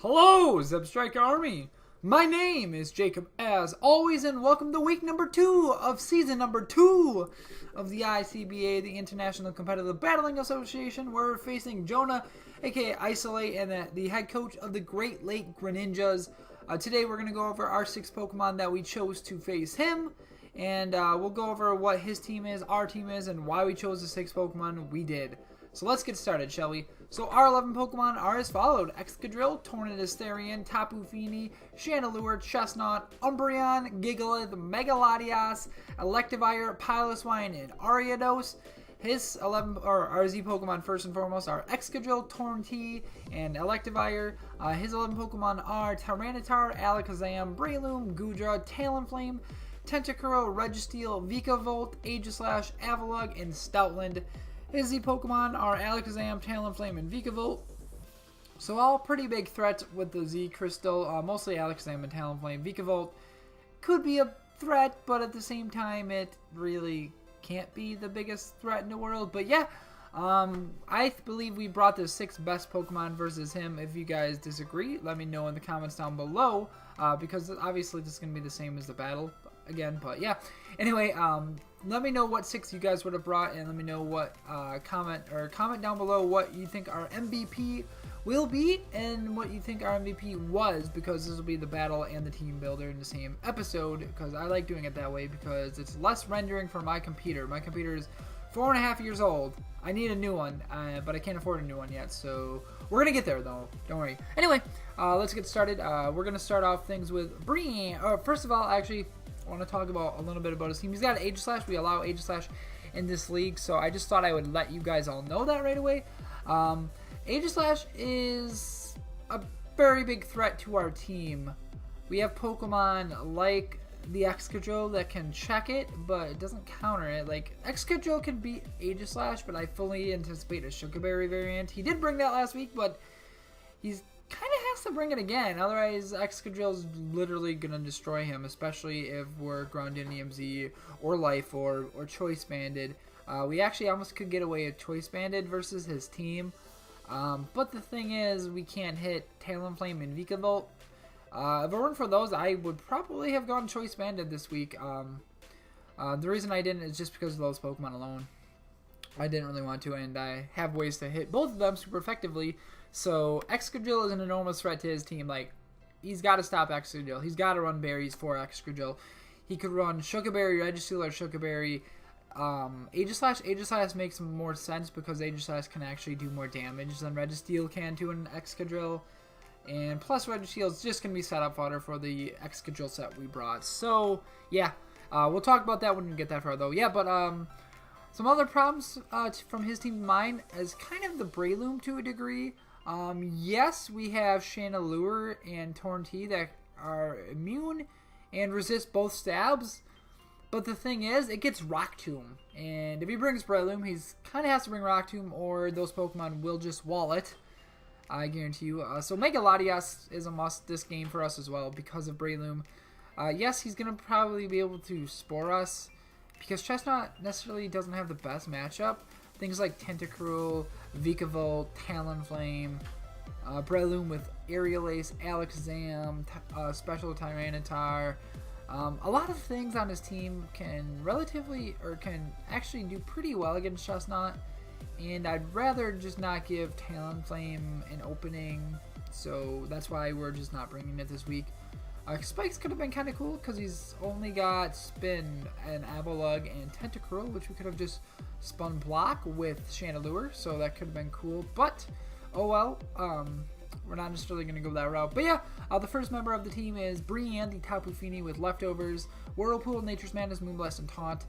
Hello, Zebstrike Army. My name is Jacob as always, and welcome to week number 2 of season number 2 of the ICBA, the International Competitive Battling Association. We're facing Jonah, aka Isolate, and the head coach of the Great Lake Greninjas. Today we're going to go over our 6 Pokemon that we chose to face him, and we'll go over what his team is, our team is, and why we chose the 6 Pokemon we did. So let's get started, shall we? So our 11 Pokemon are as followed: Excadrill, Tornadus Therian, Tapu Fini, Chandelure, Chestnut, Umbreon, Gigalith, Megalodios, Electivire, Piloswine, and Ariados. His 11 or RZ Pokemon first and foremost are Excadrill, Tornti, and Electivire. His 11 Pokemon are Tyranitar, Alakazam, Breloom, Goodra, Talonflame, Tentacruel, Registeel, Vikavolt, Aegislash, Avalugg, and Stoutland. His Z Pokemon are Alakazam, Talonflame, and Vikavolt. So all pretty big threats with the Z Crystal, mostly Alakazam and Talonflame. Vikavolt could be a threat, but at the same time it really can't be the biggest threat in the world. But yeah, I believe we brought the 6 best Pokemon versus him. If you guys disagree, let me know in the comments down below, because obviously this is going to be the same as the battle again. But yeah, anyway, let me know what 6 you guys would have brought, and let me know what comment down below what you think our MVP will be and what you think our MVP was, because this will be the battle and the team builder in the same episode, because I like doing it that way because it's less rendering for my computer. My computer is 4.5 years old. I need a new one, but I can't afford a new one yet, so we're gonna get there though, don't worry. Anyway, let's get started. We're gonna start off things with Brian. First of all, actually, I want to talk about a little bit about his team. He's got an Aegislash. We allow Aegislash in this league, so I just thought I would let you guys all know that right away. Aegislash is a very big threat to our team. We have Pokemon like the Excadrill that can check it, but it doesn't counter it. Like, Excadrill can beat Aegislash, but I fully anticipate a Sugar Berry variant. He did bring that last week, but he's kind of has to bring it again, otherwise Excadrill is literally gonna destroy him, especially if we're grounded in EMZ or Life or Choice Banded. We actually almost could get away with Choice Banded versus his team, but the thing is, we can't hit Talonflame and Vikavolt. If it weren't for those, I would probably have gone Choice Banded this week. The reason I didn't is just because of those Pokemon alone. I didn't really want to, and I have ways to hit both of them super effectively. So Excadrill is an enormous threat to his team. Like, he's got to stop Excadrill. He's got to run berries for Excadrill. He could run Sugar Berry, Registeel, or Sugar Berry. Aegislash makes more sense because Aegislash can actually do more damage than Registeel can to an Excadrill. And plus Registeel is just going to be setup fodder for the Excadrill set we brought. So, yeah. We'll talk about that when we get that far, though. Yeah, but, some other problems from his team and mine is kind of the Breloom to a degree. Yes, we have Chandelure and Tornti that are immune and resist both stabs, but the thing is, it gets Rock Tomb, and if he brings Breloom, he's kind of has to bring Rock Tomb, or those Pokemon will just wall it, I guarantee you. So Megalodios is a must this game for us as well because of Breloom. Yes, he's going to probably be able to Spore us, because Chestnut necessarily doesn't have the best matchup. Things like Tentacruel, Vikavolt, Talonflame, Breloom with Aerial Ace, Alakazam, Special Tyranitar. A lot of things on his team can actually do pretty well against Chestnut, and I'd rather just not give Talonflame an opening, so that's why we're just not bringing it this week. Spikes could have been kind of cool because he's only got Spin and Avalugg and Tentacruel, which we could have just spun block with Chandelure, so that could have been cool. But, oh well, we're not necessarily going to go that route. But yeah, the first member of the team is Brian, the Tapu Fini with Leftovers, Whirlpool, Nature's Madness, Moonblast, and Taunt.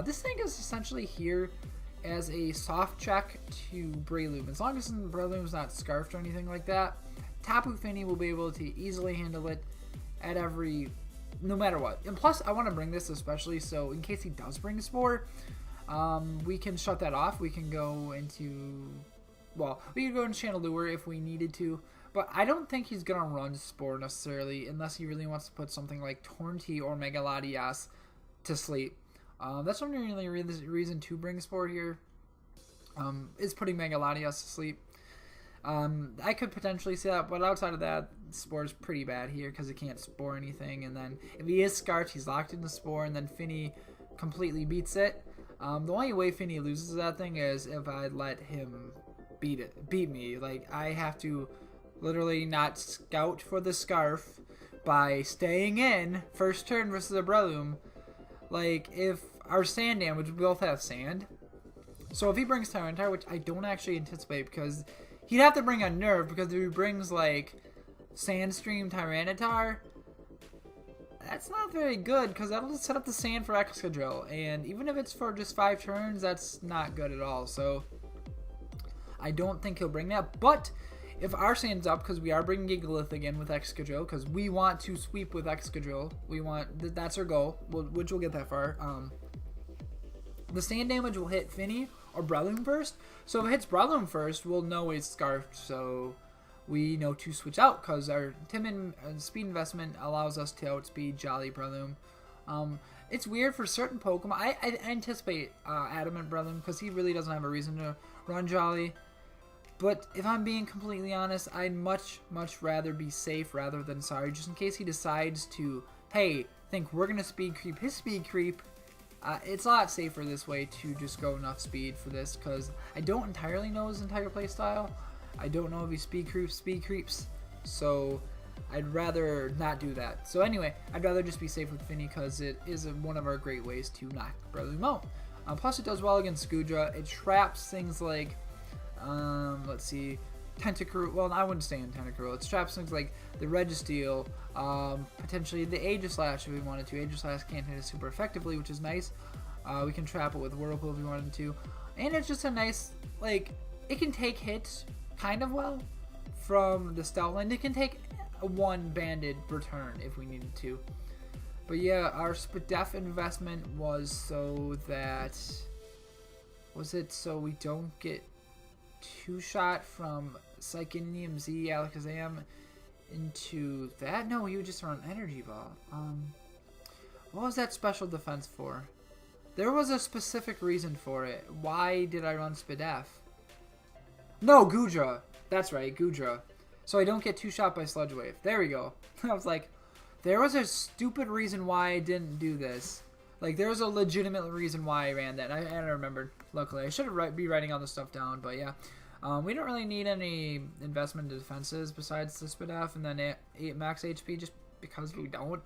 This thing is essentially here as a soft check to Breloom. As long as Breloom's not scarfed or anything like that, Tapu Fini will be able to easily handle it at no matter what. And plus, I want to bring this especially so in case he does bring a Spore, we can shut that off. We can go into, well, we could go into Chandelure if we needed to, but I don't think he's going to run Spore necessarily unless he really wants to put something like Tornti or Megalodios to sleep. That's the only reason to bring Spore here, is putting Megalodios to sleep. I could potentially see that, but outside of that, Spore is pretty bad here because it can't Spore anything. And then if he is Scarfed, he's locked into Spore, and then Finny completely beats it. The only way Finny loses that thing is if I let him beat me. Like, I have to literally not scout for the Scarf by staying in first turn versus a Breloom. Like, if our sand damage, we both have sand. So if he brings Tyranitar, which I don't actually anticipate because he'd have to bring a Nerve, because if he brings, like, Sandstream Tyranitar, that's not very good because that'll just set up the sand for Excadrill. And even if it's for just 5 turns, that's not good at all. So I don't think he'll bring that. But if our sand's up, because we are bringing Gigalith again with Excadrill, because we want to sweep with Excadrill. That's our goal, which we'll get that far. The sand damage will hit Finny or Breloom first. So if it hits Breloom first, we'll know it's Scarfed. So we know to switch out because our Timid speed investment allows us to outspeed Jolly Breloom. It's weird for certain Pokemon. I anticipate Adamant Breloom because he really doesn't have a reason to run Jolly. But if I'm being completely honest, I'd much rather be safe rather than sorry, just in case he decides to, hey, think we're going to speed creep his speed creep. It's a lot safer this way to just go enough speed for this, because I don't entirely know his entire playstyle. I don't know if he speed creeps, so I'd rather not do that. So anyway, I'd rather just be safe with Finny because it is one of our great ways to knock Breloom out. Plus it does well against Goodra. It traps things like, let's see, Tentacruel. Well, I wouldn't say in Tentacruel. It traps things like the Registeel, potentially the Aegislash if we wanted to. Aegislash can't hit it super effectively, which is nice. We can trap it with Whirlpool if we wanted to. And it's just a nice, like, it can take hits kind of well from the Stoutland. It can take a one banded return if we needed to. But yeah, our Spadef investment was so that, so we don't get two-shot from Psychinium Z Alakazam into that? No, you would just run Energy Ball. What was that special defense for? There was a specific reason for it. Why did I run Spadef? No, Goodra. That's right, Goodra. So I don't get two-shot by Sludge Wave. There we go. I was like, there was a stupid reason why I didn't do this. Like, there was a legitimate reason why I ran that. I remembered, luckily. I should be writing all this stuff down, but yeah. We don't really need any investment in defenses besides the Spadef and then 8 max HP, just because we don't.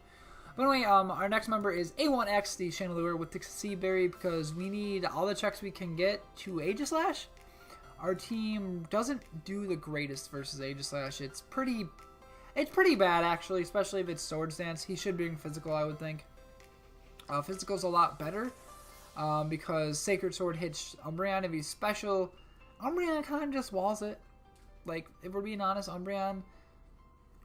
But anyway, our next member is A1X, the Chandelure with the Sea Berry, because we need all the checks we can get to Aegislash. Our team doesn't do the greatest versus Aegislash. It's pretty bad, actually, especially if it's Swords Dance. He should bring Physical, I would think. Physical's a lot better because Sacred Sword hits Umbreon if he's special. Umbreon kind of just walls it. Like, if we're being honest, Umbreon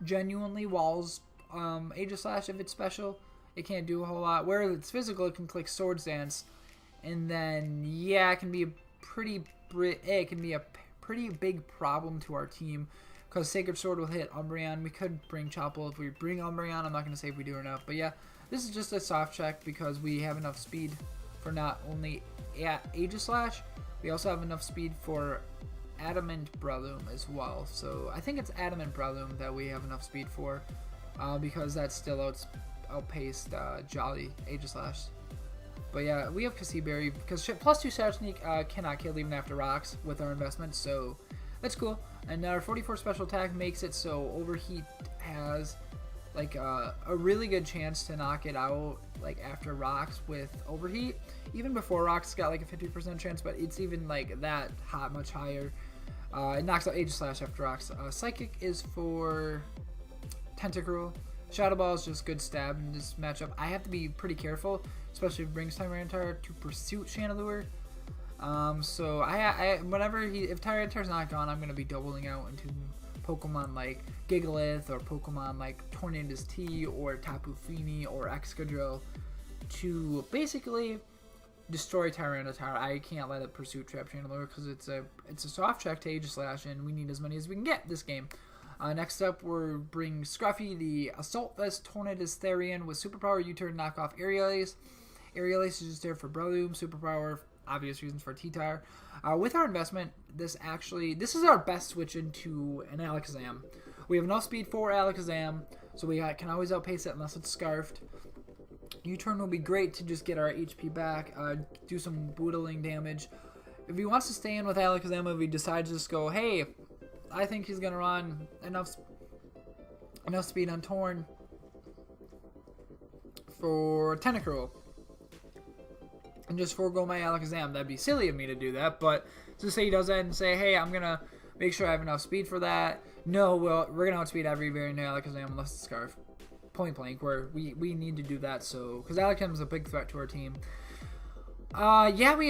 genuinely walls Aegislash if it's special. It can't do a whole lot. Where it's physical, it can click Swords Dance. And then, yeah, it can be a pretty big problem to our team because Sacred Sword will hit Umbreon. We could bring Chople if we bring Umbreon. I'm not going to say if we do or not. But yeah, this is just a soft check because we have enough speed for not only Aegislash, we also have enough speed for Adamant Breloom as well. So I think it's Adamant Breloom that we have enough speed for because that still outpaced Jolly Aegislash. But yeah, we have Cassiberry because plus 2 Shadow Sneak cannot kill even after rocks with our investment, so that's cool. And our 44 special attack makes it so Overheat has like a really good chance to knock it out like after rocks with Overheat. Even before rocks got like a 50% chance, but it's even like that much higher. It knocks out Aegislash after rocks. Psychic is for Tentacruel. Shadow Ball is just good stab in this matchup. I have to be pretty careful, especially if it brings Tyranitar to Pursuit Chandelure. So if Tyranitar's not gone, I'm gonna be doubling out into Pokemon like Gigalith or Pokemon like Tornadus T or Tapu Fini or Excadrill to basically destroy Tyranitar. I can't let it Pursuit Trap Chandelure because it's a soft check to Aegislash, and we need as many as we can get this game. Next up, we're bringing Scruffy, the Assault Vest Tornadus Therian with Superpower U-Turn, knock off Aerial Ace. Aerial Ace is just there for Breloom. Superpower obvious reasons for T-Tar. With our investment, this is our best switch into an Alakazam. We have enough speed for Alakazam, so we can always outpace it unless it's Scarfed. U-turn will be great to just get our HP back, do some bootling damage. If he wants to stay in with Alakazam, if he decides to just go, hey, I think he's going to run enough speed on Torn for Tentacruel and just forego my Alakazam. That'd be silly of me to do that, but just say he does that and say, hey, I'm going to make sure I have enough speed for that. No, we're going to outspeed every variant of Alakazam unless it's Scarf. Point blank, where we need to do that, so because Alakazam is a big threat to our team. Yeah, we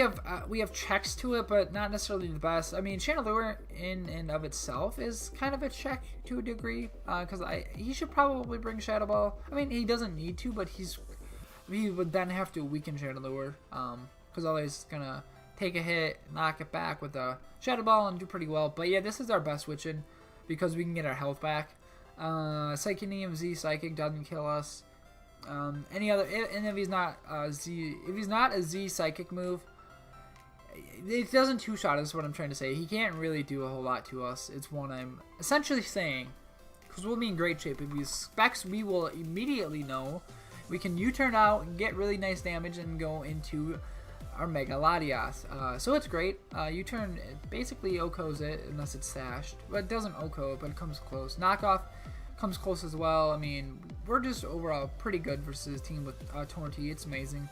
have checks to it, but not necessarily the best. I mean, Chandelure in and of itself is kind of a check to a degree, because he should probably bring Shadow Ball. I mean, he doesn't need to, but he would then have to weaken Chandelure, because always gonna take a hit, knock it back with a Shadow Ball, and do pretty well. But yeah, this is our best switch-in because we can get our health back. Psychic Neem Z Psychic doesn't kill us. Any other, and if he's not a Z Psychic move, it doesn't two-shot us. What I'm trying to say, he can't really do a whole lot to us. It's what I'm essentially saying, because we'll be in great shape. If we Specs, we will immediately know we can U-turn out and get really nice damage and go into our Mega Latias. So it's great. U-turn basically OHKOs it unless it's stashed, but it doesn't OHKO it, but it comes close. Knockoff comes close as well. I mean, we're just overall pretty good versus a team with Tornty. It's amazing.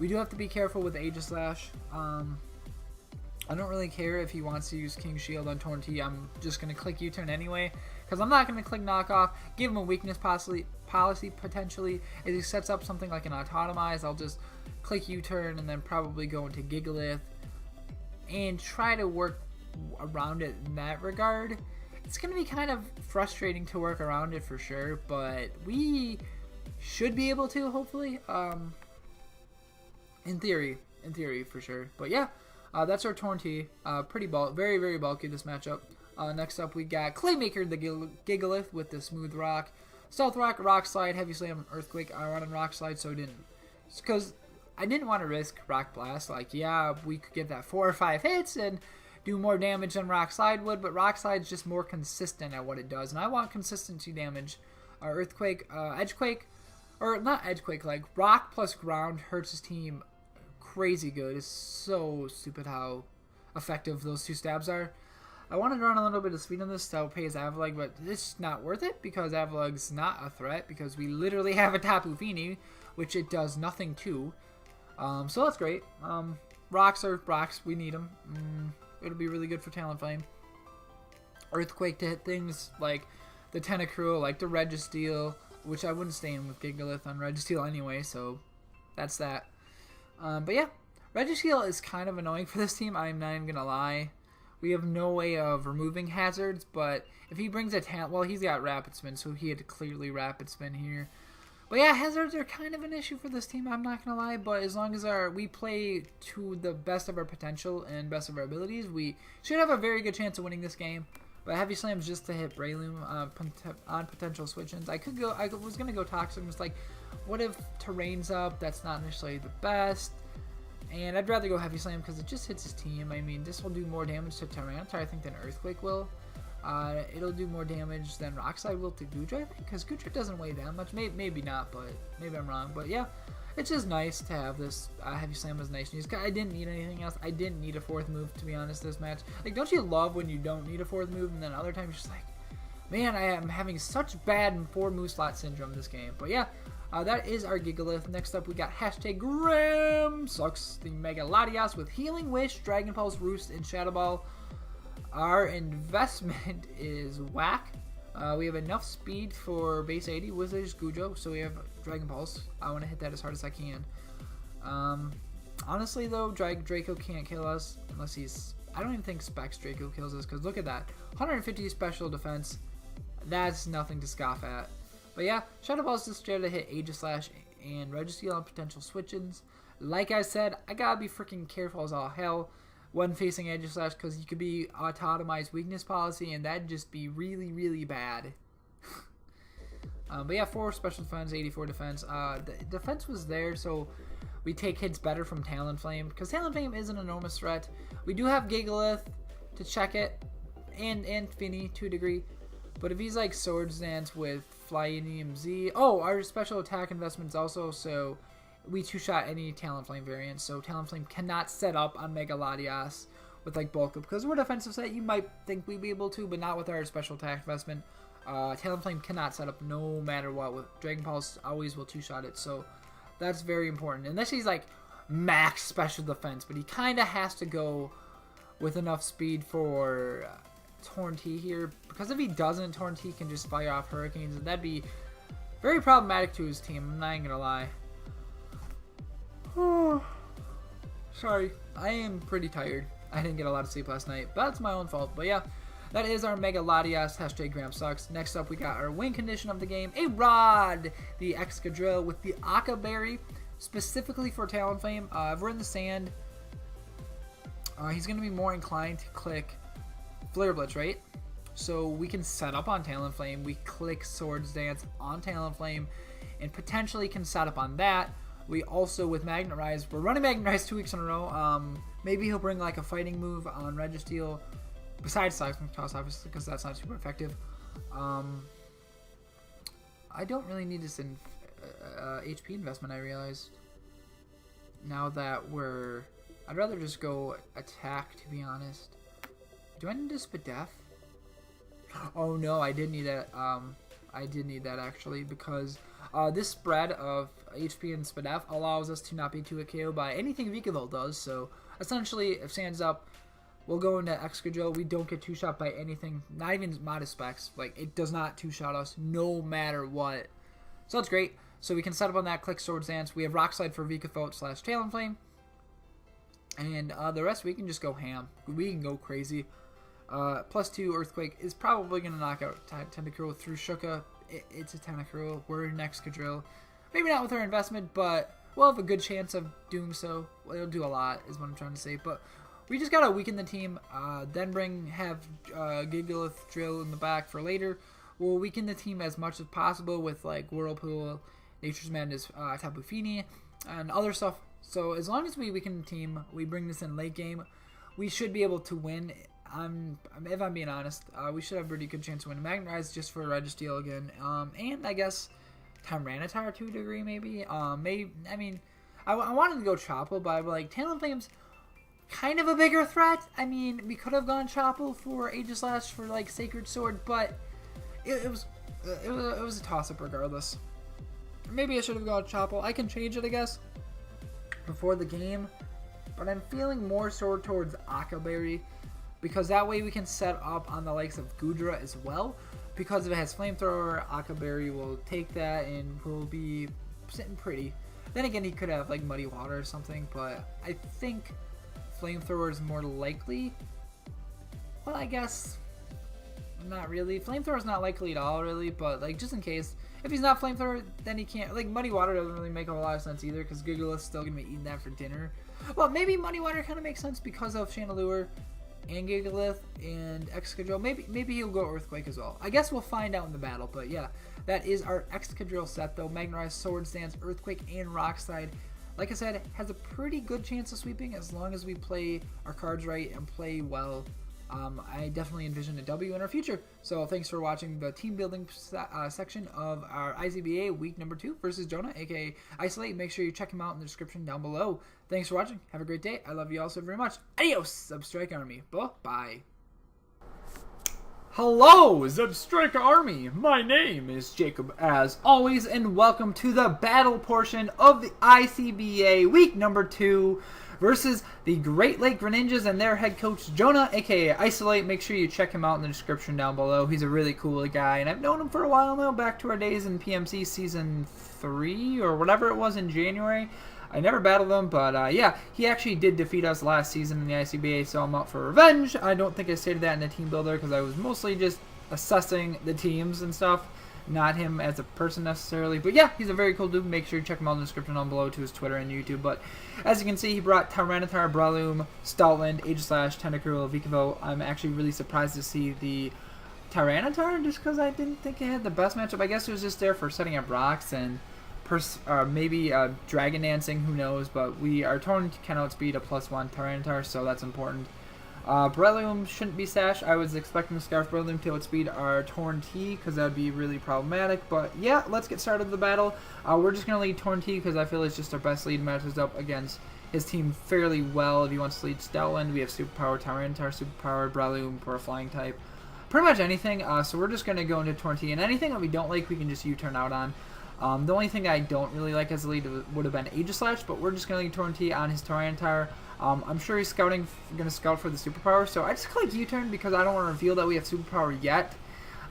We do have to be careful with Aegislash. I don't really care if he wants to use King Shield on Tornty. I'm just going to click U-turn anyway, because I'm not going to click knockoff, give him a weakness policy potentially. If he sets up something like an Autotomize, I'll just click U-turn and then probably go into Gigalith and try to work around it in that regard. It's going to be kind of frustrating to work around it for sure, but we should be able to, hopefully. In theory for sure. But yeah, that's our Tornty. Very, very bulky this matchup. Next up, we got Claymaker, the Gigalith with the Smooth Rock, Stealth Rock, Rock Slide, Heavy Slam, Earthquake. I run on Rock Slide, so because I didn't want to risk Rock Blast. Like, yeah, we could get that 4 or 5 hits and do more damage than Rock Slide would, but Rock Slide's just more consistent at what it does, and I want consistency damage. Earthquake, Edgequake, or not Edgequake, like Rock plus Ground hurts his team crazy good. It's so stupid how effective those two stabs are. I wanted to run a little bit of speed on this to outpace Avalag, but it's not worth it because Avalag's not a threat because we literally have a Tapu Fini, which it does nothing to. So that's great. Rocks are rocks. We need them. It'll be really good for Talonflame. Earthquake to hit things like the Tentacruel, like the Registeel, which I wouldn't stay in with Gigalith on Registeel anyway, so that's that. But yeah, Registeel is kind of annoying for this team, I'm not even going to lie. We have no way of removing hazards, but if he brings a well, he's got Rapid Spin, so he had to clearly Rapid Spin here. But yeah, hazards are kind of an issue for this team, I'm not going to lie, but as long as we play to the best of our potential and best of our abilities, we should have a very good chance of winning this game. But Heavy Slam's just to hit Breloom on potential switch-ins. I was going to go Toxic, and was like, what if Terrain's up? That's not necessarily the best. And I'd rather go Heavy Slam because it just hits his team. I mean, this will do more damage to Tyranitar, I think, than Earthquake will. It'll do more damage than Rock Slide will to Goodra, I think, because Goodra doesn't weigh that much. Maybe not, but maybe I'm wrong. But yeah, it's just nice to have this. Heavy Slam was nice. I didn't need anything else. I didn't need a 4th move, to be honest, this match. Like, don't you love when you don't need a 4th move, and then other times you're just like, man, I am having such bad 4 move slot syndrome this game. But yeah, that is our Gigalith. Next up, we got hashtag Grim Sucks the Mega Latias with Healing Wish, Dragon Pulse, Roost, and Shadow Ball. Our investment is whack. We have enough speed for base 80 with this Gujo, so we have Dragon Pulse. I want to hit that as hard as I can. Honestly, though, Draco can't kill us unless he's... I don't even think Specs Draco kills us, because look at that. 150 special defense. That's nothing to scoff at. But yeah, Shadow Ball's just there to hit Aegislash and Registeel on potential switch-ins. Like I said, I gotta be freaking careful as all hell when facing Aegislash, because you could be Autotomized weakness policy, and that'd just be really, really bad. But yeah, 4 special defense, 84 defense. The defense was there, so we take hits better from Talonflame, because Talonflame is an enormous threat. We do have Gigalith to check it, and Finny to a degree. But if he's like Swords Dance with Flyinium Z... Oh, our special attack investments also, so we two-shot any Talonflame variant. So Talonflame cannot set up on Mega Latias with like Bulk Up. Because we're a defensive set, you might think we'd be able to, but not with our special attack investment. Talonflame cannot set up no matter what. With Dragon Pulse, always will two-shot it. So that's very important. Unless he's like max special defense, but he kind of has to go with enough speed for... Torn T here, because if he doesn't, Torn T can just fire off Hurricanes, and that'd be very problematic to his team. I'm not even gonna lie. Oh, sorry, I am pretty tired. I didn't get a lot of sleep last night, but that's my own fault. But yeah, that is our Mega Latias, #Graham sucks. Next up, we got our win condition of the game, a Rod, the Excadrill with the Aka Berry, specifically for Talonflame. If we're in the sand, he's gonna be more inclined to click Flare Blitz, right? So we can set up on Talonflame, we click Swords Dance on Talonflame, and potentially can set up on that. We also, with Magnet Rise, we're running Magnet Rise 2 weeks in a row. Maybe he'll bring like a fighting move on Registeel, besides Seismic Toss, obviously, because that's not super effective. I don't really need this in HP investment, I realized. Now that I'd rather just go attack, to be honest. Do I need a Spadef? Oh no, I did need that. I did need that actually, because this spread of HP and Spadef allows us to not be 2-hit KO by anything Vikavolt does. So essentially, if Sand's up, we'll go into Excadrill. We don't get two-shot by anything, not even Modest Specs. Like, it does not two-shot us no matter what. So that's great. So we can set up on that, click Swords Dance. We have Rock Slide for Vikavolt / Talonflame. And the rest, we can just go ham. We can go crazy. +2 Earthquake is probably going to knock out Tentacruel through Shuka. It's a Tentacruel. We're next Cadrill. Maybe not with our investment, but we'll have a good chance of doing so. Well, it'll do a lot, is what I'm trying to say. But we just got to weaken the team, then have Gigalith Drill in the back for later. We'll weaken the team as much as possible with like Whirlpool, Nature's Madness, Tapu Fini, and other stuff. So as long as we weaken the team, we bring this in late game, we should be able to win. If I'm being honest, we should have a pretty good chance to win. Magnet Rise just for Registeel again, and I guess Tyranitar to a degree, maybe. I mean, I wanted to go Chople, but like Talonflame's kind of a bigger threat. I mean, we could have gone Chople for Aegislash for like Sacred Sword, but it was a toss up regardless. Maybe I should have gone Chople. I can change it, I guess, before the game, but I'm feeling more so towards Aka Berry, because that way we can set up on the likes of Goodra as well. Because if it has Flamethrower, Aka Berry will take that and will be sitting pretty. Then again, he could have like Muddy Water or something, but I think Flamethrower is more likely. Well, I guess not really. Flamethrower is not likely at all, really, but like just in case. If he's not Flamethrower, then he can't. Like Muddy Water doesn't really make a lot of sense either, because Gigalith's still gonna be eating that for dinner. Well, maybe Muddy Water kind of makes sense because of Chandelure and Gigalith and Excadrill. Maybe he'll go Earthquake as well. I guess we'll find out in the battle. But yeah, that is our Excadrill set though. Magnet Rise, Swords Dance, Earthquake, and Rock Slide. Like I said, has a pretty good chance of sweeping as long as we play our cards right and play well. I definitely envision a W in our future. So thanks for watching the team building section of our ICBA week number 2 versus Jonah, aka Isolate. Make sure you check him out in the description down below. Thanks for watching. Have a great day. I love you all so very much. Adios, Substrike Army. Bye. Hello, Zubstrike Army. My name is Jacob, as always, and welcome to the battle portion of the ICBA week number 2 versus the Great Lake Greninjas and their head coach, Jonah, aka Isolate. Make sure you check him out in the description down below. He's a really cool guy, and I've known him for a while now, back to our days in PMC Season 3, or whatever it was in January. I never battled him, but yeah, he actually did defeat us last season in the ICBA, so I'm out for revenge. I don't think I stated that in the team builder, because I was mostly just assessing the teams and stuff, not him as a person necessarily. But yeah, he's a very cool dude. Make sure you check him out in the description down below to his Twitter and YouTube. But as you can see, he brought Tyranitar, Breloom, Stoutland, Aegislash, Tentacruel, Vikavolt. I'm actually really surprised to see the Tyranitar, just because I didn't think it had the best matchup. I guess it was just there for setting up rocks, and maybe Dragon Dancing, who knows, but our Torn can outspeed a +1 Tyranitar, so that's important. Breloom shouldn't be sashed. I was expecting Scarf Breloom to outspeed our Torn T, because that would be really problematic, but yeah, let's get started with the battle. We're just going to lead Torn T, because I feel it's just our best lead, matches up against his team fairly well. If he wants to lead Stoutland, we have Superpower Tyranitar, Superpower Breloom for a flying type. Pretty much anything, so we're just going to go into Torn T, and anything that we don't like, we can just U-turn out on. The only thing I don't really like as a lead would have been Aegislash, but we're just going to lead Torn T on his Tyranitar. I'm sure he's going to scout for the Superpower, so I just click U-turn because I don't want to reveal that we have Superpower yet.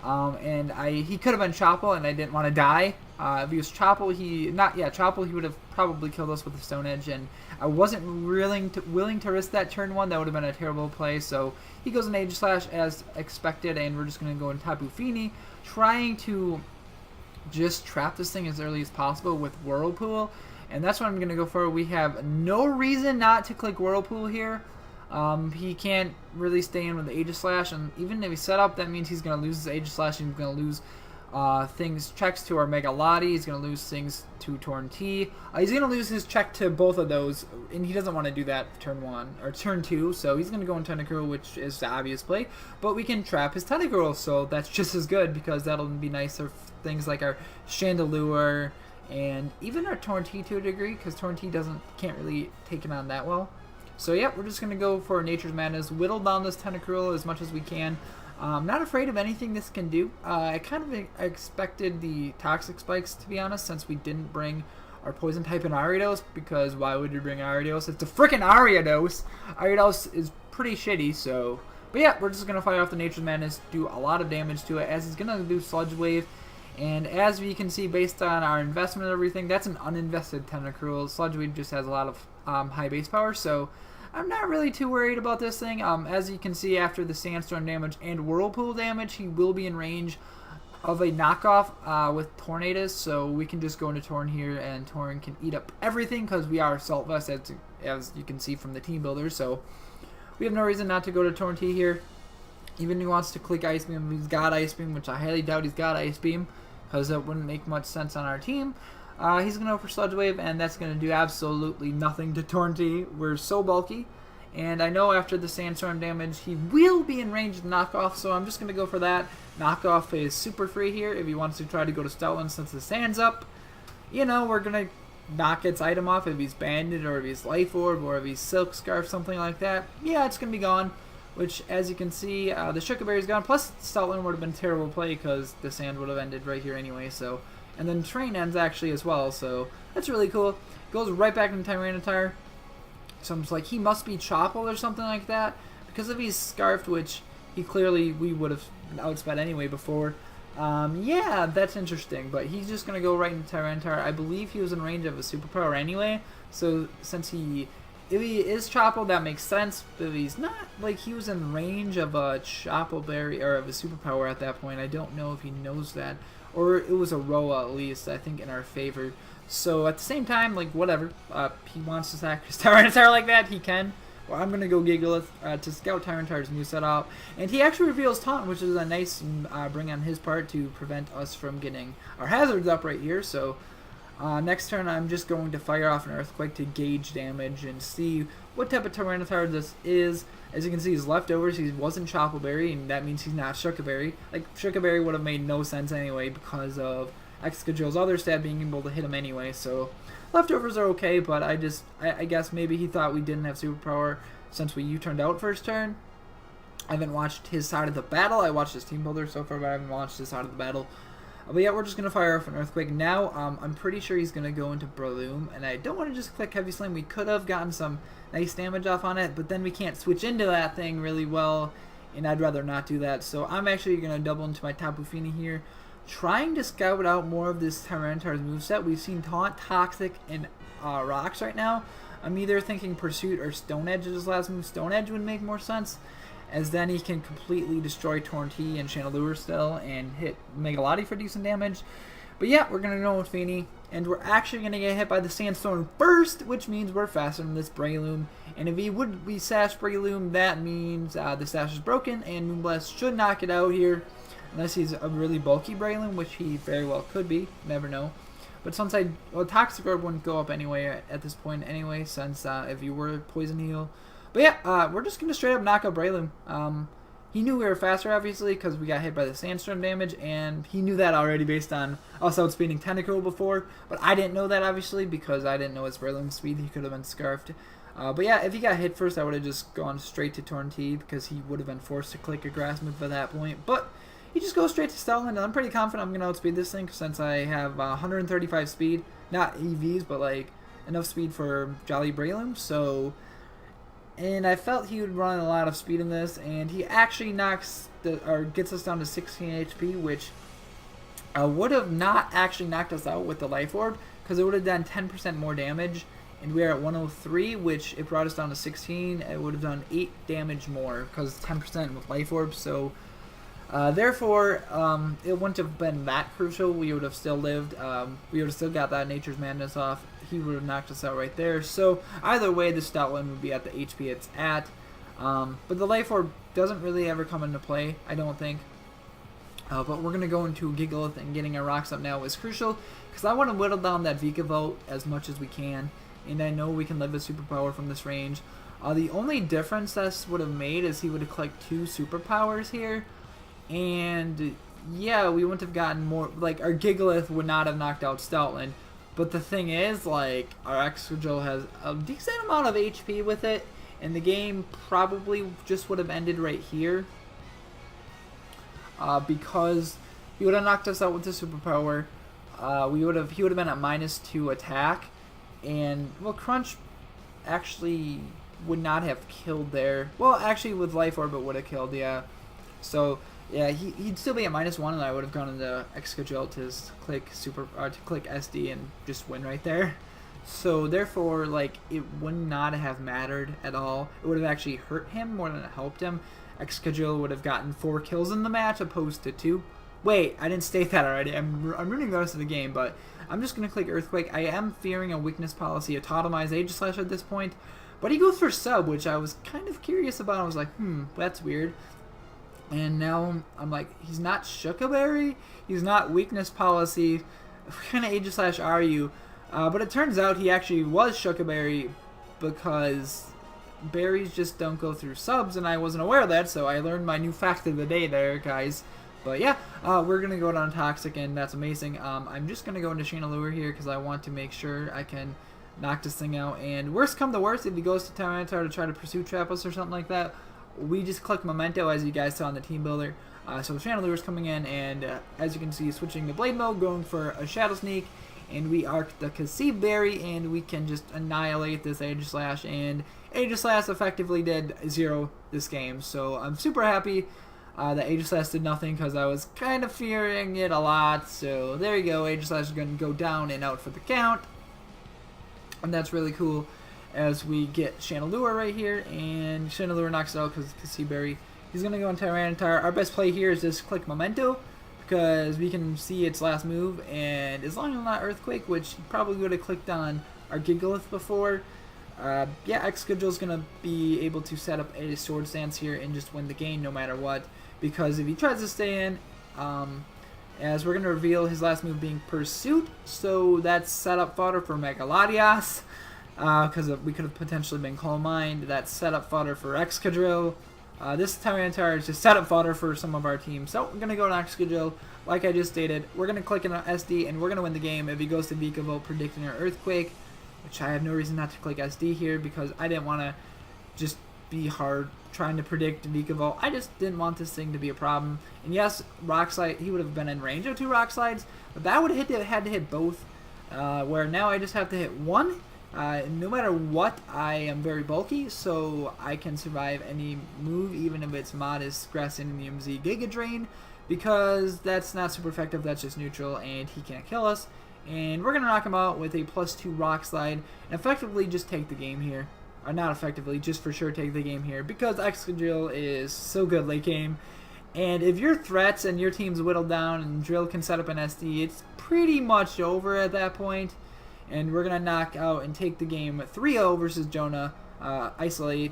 And he could have been Chople, and I didn't want to die. If he was Chople, Chople, he would have probably killed us with the Stone Edge, and I wasn't willing to risk that turn 1. That would have been a terrible play, so he goes in Aegislash as expected, and we're just going to go in Tapu Fini, trying to just trap this thing as early as possible with Whirlpool, and that's what I'm going to go for. We have no reason not to click Whirlpool here. He can't really stay in with the Aegislash, and even if he's set up, that means he's going to lose his Aegislash, and he's going to lose checks to our Mega Lottie. He's going to lose things to Torn T. He's going to lose his check to both of those, and he doesn't want to do that turn 1 or turn 2, so he's going to go in Tentacruel, which is the obvious play, but we can trap his Tentacruel, so that's just as good, because that'll be nice for things like our Chandelure and even our Torn T to a degree, because Torn T can't really take it on that well. So yeah, we're just going to go for Nature's Madness, whittle down this Tentacruel as much as we can. I'm not afraid of anything this can do. I kind of expected the Toxic Spikes, to be honest, since we didn't bring our Poison type in Ariados, because why would you bring Ariados? It's a freaking Ariados! Ariados is pretty shitty, so... But yeah, we're just going to fire off the Nature's Madness, do a lot of damage to it, as he's going to do Sludge Wave. And as we can see, based on our investment and everything, that's an uninvested Tentacruel. Sludge Wave just has a lot of high base power, so I'm not really too worried about this thing. As you can see, after the Sandstorm damage and Whirlpool damage, he will be in range of a knockoff with Tornadus, so we can just go into Torn here, and Torn can eat up everything because we are Assault Vest, as you can see from the team builder, so we have no reason not to go to Torn T here. Even if he wants to click Ice Beam, he's got Ice Beam, which I highly doubt he's got Ice Beam, because that wouldn't make much sense on our team. He's going to go for Sludge Wave, and that's going to do absolutely nothing to Torn T. We're so bulky, and I know after the Sandstorm damage, he will be in range of knockoff, so I'm just going to go for that. Knockoff is super free here if he wants to try to go to Stoutland since the sand's up. You know, we're going to knock its item off if he's Banded, or if he's Life Orb, or if he's Silk Scarf, something like that. Yeah, it's going to be gone, which, as you can see, the Sugar Berry's gone, plus Stoutland would have been a terrible play because the sand would have ended right here anyway, so... And then Train ends actually as well, so that's really cool. Goes right back into Tyranitar. So I'm just like, he must be Chople or something like that. Because if he's Scarfed, which we would have outsped anyway before. Yeah, that's interesting. But he's just going to go right into Tyranitar. I believe he was in range of a Superpower anyway. So since if he is Chople, that makes sense. But if he's not, like, he was in range of a Chople Berry, or of a Superpower at that point. I don't know if he knows that. Or it was a Roa, at least, I think, in our favor. So, at the same time, like, whatever. He wants to sack his Tyranitar like that, he can. Well, I'm going to go Gigalith to scout Tyranitar's moveset out. And he actually reveals Taunt, which is a nice bring on his part to prevent us from getting our hazards up right here. So, next turn, I'm just going to fire off an Earthquake to gauge damage and see what type of Tyranitar this is. As you can see, his leftovers, he wasn't Chople Berry, and that means he's not Sugar Berry. Like, Sugar Berry would have made no sense anyway because of Excadrill's other stat being able to hit him anyway, so leftovers are okay, but I guess maybe he thought we didn't have Superpower since we U-turned out first turn. I haven't watched his side of the battle. I watched his team builder so far, but I haven't watched his side of the battle. But yeah, we're just going to fire off an Earthquake. Now, I'm pretty sure he's going to go into Breloom, and I don't want to just click Heavy Slam. We could have gotten some nice damage off on it, but then we can't switch into that thing really well, and I'd rather not do that. So I'm actually going to double into my Tapu Fini here, trying to scout out more of this Tyranitar's moveset. We've seen Taunt, Toxic, and Rocks right now. I'm either thinking Pursuit or Stone Edge is his last move. Stone Edge would make more sense, as then he can completely destroy Torn T and Chandelure still and hit Mega Lottie for decent damage. But yeah, we're going to go with Fini, and we're actually going to get hit by the Sandstorm first, which means we're faster than this Breloom. And if he would be Sash Breloom, that means the Sash is broken, and Moonblast should knock it out here, unless he's a really bulky Breloom, which he very well could be, never know. But since Toxic Orb wouldn't go up anyway at this point anyway, since if you were Poison Heal. But yeah, we're just going to straight up knock out Breloom. He knew we were faster, obviously, because we got hit by the Sandstorm damage, and he knew that already based on us outspeeding Tentacruel before. But I didn't know that, obviously, because I didn't know his Breloom speed. He could have been Scarfed. But yeah, if he got hit first, I would have just gone straight to Torrentee, because he would have been forced to click a Grass move at that point. But he just goes straight to Stoutland, and I'm pretty confident I'm going to outspeed this thing, since I have 135 speed. Not EVs, but like enough speed for Jolly Breloom, so... And I felt he would run a lot of speed in this, and he actually gets us down to 16 HP, which would have not actually knocked us out with the Life Orb, because it would have done 10% more damage, and we are at 103, which it brought us down to 16. It would have done 8 damage more, because 10% with Life Orb, so therefore, it wouldn't have been that crucial. We would have still lived. We would have still got that Nature's Madness off. He would have knocked us out right there. So either way, the Stoutland would be at the HP it's at. But the Life Orb doesn't really ever come into play, I don't think. But we're going to go into Gigalith, and getting our rocks up now is crucial, because I want to whittle down that Vikavolt as much as we can. And I know we can live a superpower from this range. The only difference this would have made is he would have collected 2 superpowers here. And yeah, we wouldn't have gotten more, like our Gigalith would not have knocked out Stoutland. But the thing is, like, our Excadrill has a decent amount of HP with it, and the game probably just would have ended right here. Because he would have knocked us out with the superpower. He would have been at -2 attack. And, well, Crunch actually would not have killed there. Well, actually, with Life Orb it would have killed, yeah. So... yeah, he'd still be at -1, and I would have gone into Excadrill to click SD and just win right there. So therefore, like, it would not have mattered at all. It would have actually hurt him more than it helped him. Excadrill would have gotten 4 kills in the match opposed to 2. Wait, I didn't state that already. I'm ruining the rest of the game, but I'm just gonna click Earthquake. I am fearing a weakness policy, a Totemize Aegislash at this point, but he goes for Sub, which I was kind of curious about. I was like, that's weird. And now I'm like, he's not Shookaberry, he's not Weakness Policy, what kind of Aegislash are you? But it turns out he actually was Shookaberry, because berries just don't go through subs, and I wasn't aware of that, so I learned my new fact of the day there, guys. But yeah, we're going to go down Toxic, and that's amazing. I'm just going to go into Chandelure here, because I want to make sure I can knock this thing out. And worst come to worst, if he goes to Tyranitar to try to Pursuit Trap us or something like that, we just click Memento, as you guys saw in the team builder. So the Chandelure's coming in, and as you can see, switching to Blade Mode, going for a Shadow Sneak, and we arc the Conceive Berry, and we can just annihilate this Aegislash, and Aegislash effectively did 0 this game. So I'm super happy that Aegislash did nothing, because I was kind of fearing it a lot. So there you go, Aegislash is going to go down and out for the count, and that's really cool. As we get Chandelure right here, and Chandelure knocks it out because Seaberry. He's going to go on Tyranitar. Our best play here is just click Memento, because we can see its last move, and as long as it's not Earthquake, which he probably would have clicked on our Gigalith before, yeah, Excadrill's going to be able to set up a Sword Stance here and just win the game no matter what, because if he tries to stay in, as we're going to reveal his last move being Pursuit, so that's setup fodder for Megalodios. Because we could have potentially been Calm Mind. That's setup fodder for Excadrill. This Tyranitar is just setup fodder for some of our teams. So we're going to go to Excadrill. Like I just stated, we're going to click in on SD, and we're going to win the game if he goes to Vikavolt, predicting our Earthquake, which I have no reason not to click SD here, because I didn't want to just be hard trying to predict Vikavolt. I just didn't want this thing to be a problem. And yes, Rock Slide, he would have been in range of 2 Rock Slides, but that would have had to hit both, where now I just have to hit 1. No matter what, I am very bulky, so I can survive any move, even if it's modest Grass Indium Z Giga Drain, because that's not super effective, that's just neutral, and he can't kill us. And we're going to knock him out with a +2 Rock Slide, and effectively just take the game here. Or not effectively, just for sure take the game here, because Excadrill is so good late game. And if your threats and your team's whittled down and Drill can set up an SD, it's pretty much over at that point. And we're going to knock out and take the game 3-0 versus Jonah, Isolate,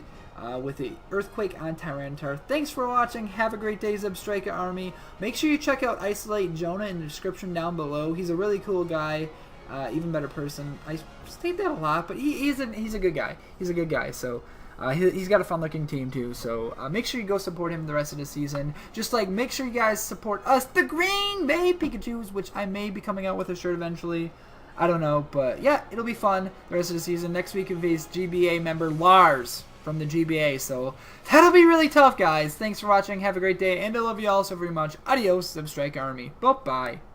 with the Earthquake on Tyranitar. Thanks for watching. Have a great day, Zebstrika Army. Make sure you check out Isolate Jonah in the description down below. He's a really cool guy. even better person. I state that a lot, but he's a good guy. He's a good guy. So he's got a fun-looking team too. So make sure you go support him the rest of the season. Just like make sure you guys support us, the Green Bay Pikachus, which I may be coming out with a shirt eventually. I don't know, but yeah, it'll be fun the rest of the season. Next week we face GBA member Lars from the GBA, so that'll be really tough, guys. Thanks for watching. Have a great day, and I love you all so very much. Adios, Substrike Army. Bye-bye.